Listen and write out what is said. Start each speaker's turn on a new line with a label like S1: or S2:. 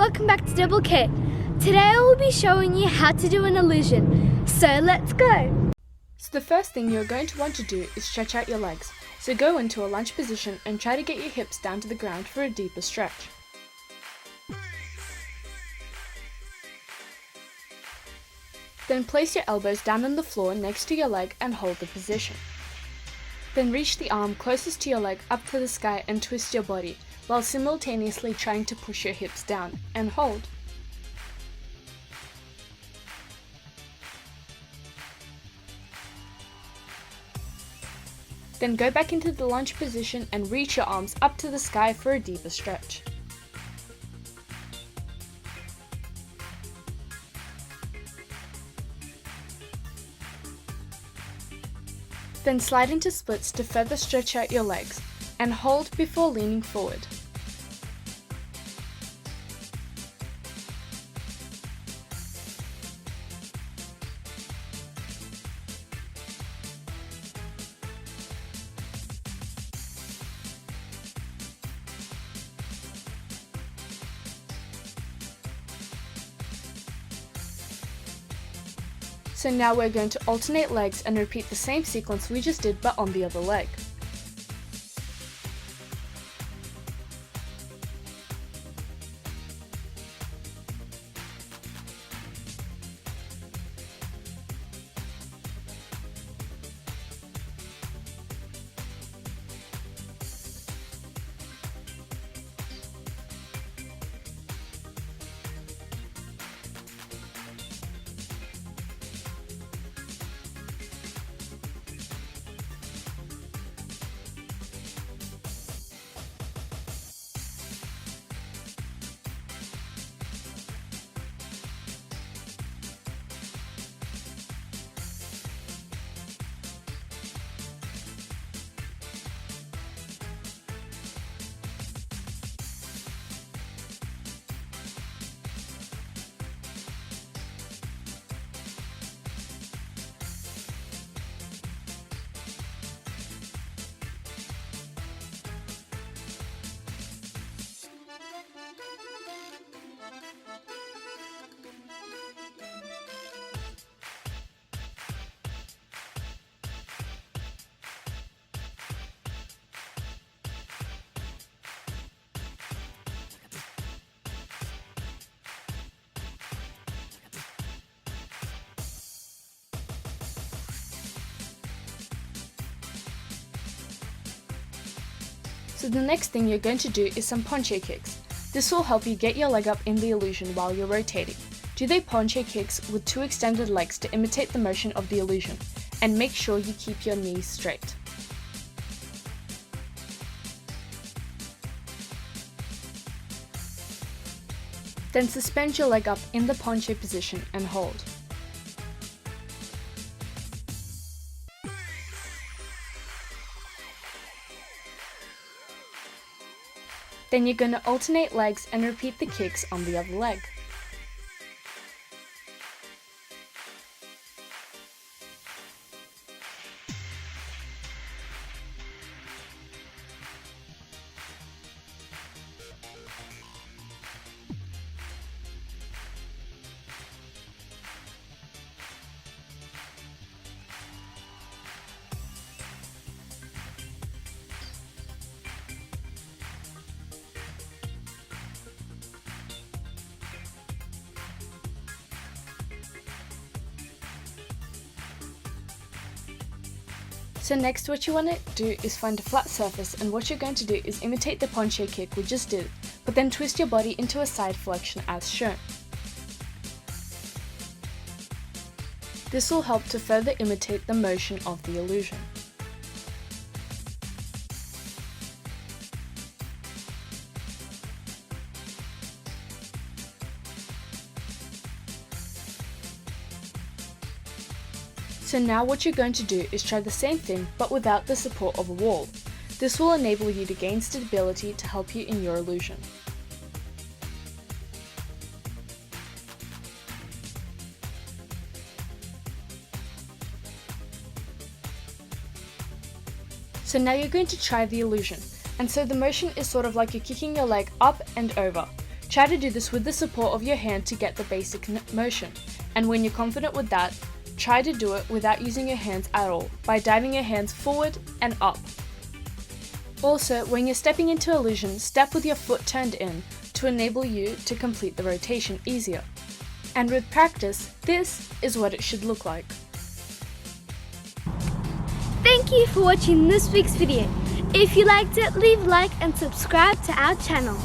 S1: welcome back to Double K. Today I will be showing you how to do an illusion, so let's go!
S2: So the first thing you're going to want to do is stretch out your legs. So go into a lunge position and try to get your hips down to the ground for a deeper stretch. Then place your elbows down on the floor next to your leg and hold the position. Then reach the arm closest to your leg up to the sky and twist your body, while simultaneously trying to push your hips down, and hold. Then go back into the lunge position and reach your arms up to the sky for a deeper stretch. Then slide into splits to further stretch out your legs, and hold before leaning forward. So now we're going to alternate legs and repeat the same sequence we just did but on the other leg. So the next thing you're going to do is some ponche kicks. This will help you get your leg up in the illusion while you're rotating. Do the ponche kicks with two extended legs to imitate the motion of the illusion, and make sure you keep your knees straight. Then suspend your leg up in the ponche position and hold. Then you're going to alternate legs and repeat the kicks on the other leg. So next what you want to do is find a flat surface, and what you're going to do is imitate the ponche kick we just did, but then twist your body into a side flexion as shown. This will help to further imitate the motion of the illusion. So now what you're going to do is try the same thing but without the support of a wall. This will enable you to gain stability to help you in your illusion. So now you're going to try the illusion, and so the motion is sort of like you're kicking your leg up and over. Try to do this with the support of your hand to get the basic motion, and when you're confident with that, try to do it without using your hands at all by diving your hands forward and up. Also, when you're stepping into illusion, step with your foot turned in to enable you to complete the rotation easier. And with practice, this is what it should look like.
S1: Thank you for watching this week's video. If you liked it, leave a like and subscribe to our channel.